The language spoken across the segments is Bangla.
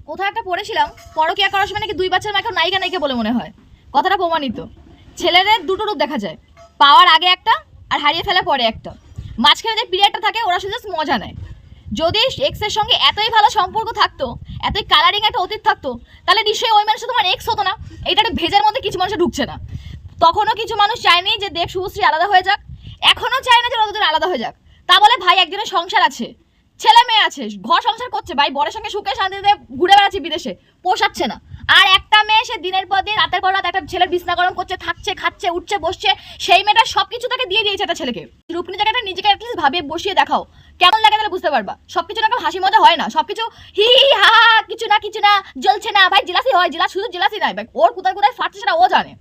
কোথাও একটা পড়েছিলাম, পরকীয়া করার সময় নাকি দুই বাচ্চার মাকে নায়িকা নায়িকা বলে মনে হয়। কথাটা প্রমাণিত। ছেলেদের দুটো রূপ দেখা যায়, পাওয়ার আগে একটা আর হারিয়ে ফেলার পরে একটা। মাঝখানে যে পিরিয়ডটা থাকে ওরা শুধু জাস্ট মজা নেয়। যদি এক্সের সঙ্গে এতই ভালো সম্পর্ক থাকতো, এতই কালারিং একটা অতীত থাকতো, তাহলে নিশ্চয়ই ওই মানুষ তোমার এক্স হতো না। এটা একটা ভেজার মধ্যে কিছু মানুষ ঢুকছে না। তখনও কিছু মানুষ চায়নি যে দেব শুভশ্রী আলাদা হয়ে যাক, এখনও চায় না যে ওরা দুজন আলাদা হয়ে যাক। তা বলে ভাই একদিনের সংসার আছে, ছেলে মেয়ে আছে, ঘর সংসার করছে, ভাই বরের সঙ্গে সুখে শান্তিতে ঘুরে বেড়াচ্ছে বিদেশে, পোষাচ্ছে না। আর একটা মেয়ে সে দিনের পর দিন রাতের পর রাত একটা ছেলের বিছনা গরম করছে, থাকছে, খাচ্ছে, উঠছে, বসছে, সেই মেয়েটা সবকিছু তাকে দিয়ে দিয়েছে একটা ছেলেকে। রূপনী জায়গাটা নিজেকে অ্যাটলিস্ট ভাবিয়ে বসিয়ে দেখাও, কেমন লাগে তাহলে বুঝতে পারবা। সবকিছু না হাসি মজা হয় না, সবকিছু হি হি হা হা, কিছু না কিছু না, জ্বলছে না ভাই, জেলাসি হয়, জেলাস শুধু জেলাসি নাই ভাই, ওর কোথায় কোথায় ফাটছে সেটা ও জানে।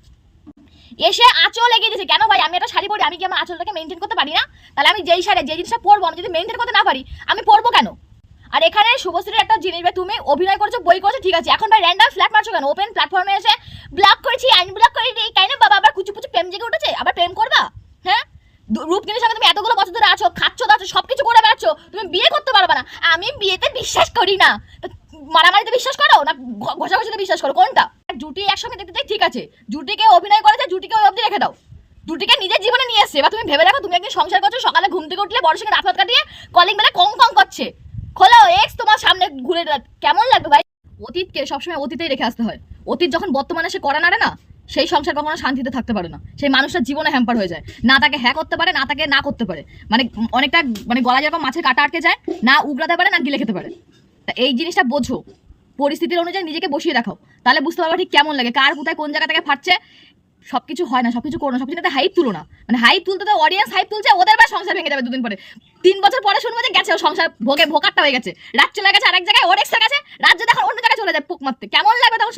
এসে আঁচল এগিয়ে দিয়েছে, কেন ভাই আমি একটা শাড়ি পরি, আমি কি আমার আঁচলটাকে মেনটেন করতে পারি না? তাহলে আমি যেই শাড়ি যে জিনিসটা পরবো আমি যদি মেনটেন করতে না পারি আমি পরবো কেন? আর এখানে শুভশ্রীর একটা জিনিস ভাই, তুমি অভিনয় করছো, বই করছো, ঠিক আছে, এখন ভাই র্যান্ডম ফ্ল্যাট মারছো কেন? ওপেন প্ল্যাটফর্মে এসে ব্লক করেছি, আনব্লক করে দিই, কেন বাবা? আবার কুচু কুচু প্রেম জেগে উঠেছে, আবার প্রেম করবা? হ্যাঁ, রূপকিনীর সঙ্গে তুমি এতগুলো বছর ধরে আছো, খাচ্ছ দাচ্ছ, সবকিছু করে বেড়াচ্ছ, তুমি বিয়ে করতে পারবা না। আমি বিয়েতে বিশ্বাস করি না। মারামারিতে বিশ্বাস করো না ঘষাঘষিতে বিশ্বাস করো, কোনটা? জুটি একসঙ্গে দেখতে চাই, ঠিক আছে, জুটিকে অভিনয় করেছে, জুটিকে ওই অবধি রেখে দাও। জুটিকে নিজের জীবনে নিয়ে এসছে। এবার তুমি ভেবে দেখো, তুমি একদিন সংসার করছো, সকালে ঘুম থেকে উঠলে বড় সঙ্গে রাত রাত কাটিয়ে কলিং বেলা কম কম করছে, খোলো এক্স তোমার সামনে ঘুরে, কেমন লাগবে ভাই? অতীতকে সবসময় অতীতেই রেখে আসতে হয়। অতীত যখন বর্তমানে সে করা নাড়ে না, সেই সংসার কখনো শান্তিতে থাকতে পারে না। সেই মানুষটার জীবনে হ্যাম্পার হয়ে যায়, না তাকে হ্যাঁ করতে পারে, না তাকে না করতে পারে, মানে অনেকটা মানে গলা যেরকম মাছের কাটা আটকে যায়, না উগড়াতে পারে, না গিলে খেতে পারে। তা এই জিনিসটা বোঝো, পরিস্থিতির অনুযায়ী নিজেকে বসিয়ে রাখো, তাহলে বুঝতে পারবো ঠিক কেমন লাগে, কার কোথায় কোন জায়গা থেকে ফাটছে। সবকিছু হয় না, সবকিছু করো না, সবকিছু হাইপ তুলো না। মানে হাইপ তুলতে তো অডিয়েন্স হাইপ তুলছে, ওদের বা সংসার ভেঙে যাবে দুদিন পরে। 3 বছর পরে শুনবো যে গেছে ও সংসার ভোকারটা হয়ে গেছে, রাত চলে গেছে আরেক জায়গায়, ওর এক্সের কাছে, রাত যদি এখন অন্য জায়গায় চলে যায় পুক মারতে, কেমন লাগবে তখন?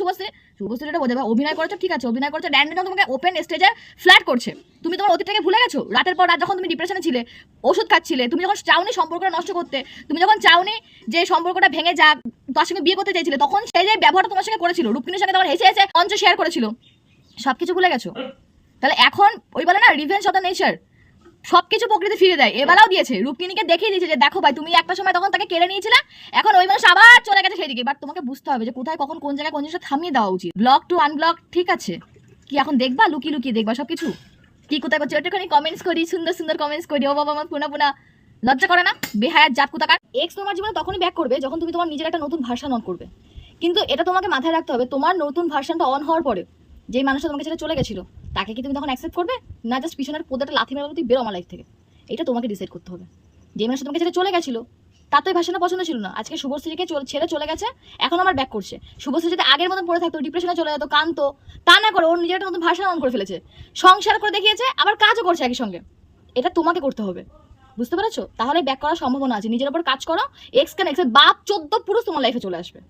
শুভশ্রীটা বোঝাবে, অভিনয় করেছো, ঠিক আছে, অভিনয় করছো, ড্যান্ডেন তোমাকে ওপেন স্টেজে ফ্ল্যাট করছে, তুমি তোমার অতীতটাকে ভুলে গেছো। রাতের পর রাত যখন তুমি ডিপ্রেশনে ছিলে, ওষুধ খাচ্ছিলে, তুমি যখন চাওনি সম্পর্কটা নষ্ট করতে, তুমি যখন চাওনি যে সম্পর্কটা ভেঙে যাক, তার সঙ্গে বিয়ে করতে চাইছিলে, তখন সেই যে ব্যবহারটা তোমার সঙ্গে করেছিল, রূপকিনীর সঙ্গে তখন হেসে হেসে মঞ্চ শেয়ার করেছিল, সবকিছু ভুলে গেছো। তাহলে এখন ওই বলে না রিভেঞ্জ অফ দ্য নেচার, সবকিছু প্রকৃতি ফিরে দেয়, এবেলাও দিয়েছে। রূপকিনীকে দেখিয়ে দিয়েছে যে দেখো ভাই, তুমি একটা সময় তখন তাকে কেড়ে নিয়েছিলে, এখন ওই মানুষ আবার চলে গেছে সেই দিকে। বাট তোমাকে বুঝতে হবে যে কোথায় কখন কোন জায়গায় কোন জিনিসটা থামিয়ে দেওয়া উচিত। ব্লক টু আনব্লক, ঠিক আছে, কি এখন দেখবা লুকিয়ে লুকিয়ে দেখবা সবকিছু? কি কোথায় করছে ওটাখানি কমেন্টস করি, সুন্দর সুন্দর কমেন্টস করি, ও বাবা আমার পুনা পুনা লজ্জা করে না? বেহায়াত জাত কোথাকার। এক্স তোমার জীবনে তখনই ব্যাক করবে যখন তুমি তোমার নিজের একটা নতুন ভার্সন অন করবে। কিন্তু এটা তোমাকে মাথায় রাখতে হবে, তোমার নতুন ভার্সনটা অন হওয়ার পরে যেই মানুষটা তোমাকে ছেড়ে চলে গেছিল, তাকে কি তুমি তখন অ্যাকসেপ্ট করবে, না জাস্ট পিছনের পোদাটা লাথি মেরে তুই বেরো আমার লাইফ থেকে? এটা তোমাকে ডিসাইড করতে হবে। যে মানুষটা তোমাকে ছেড়ে চলে গেছিল, তার তো এই ভাষণটা পছন্দ ছিল না, আজকে শুভশ্রীকে ছেড়ে চলে গেছে, এখন আমার ব্যাক করছে। শুভশ্রী যদি আগের মতন পড়ে থাকতো, ডিপ্রেশনে চলে যেত, কানতো, তা না করে ওর নিজের একটা নতুন ভাষা অন করে ফেলেছে, সংসার করে দেখিয়েছে, আবার কাজও করছে একই সঙ্গে। এটা তোমাকে করতে হবে, বুঝতে পেরেছো? তাহলে ব্যাক করার সম্ভাবনা আছে। নিজের উপর কাজ করো, এক্স কেন, এক্সের বাপ 14 পুরুষ তোমার লাইফে চলে আসবে।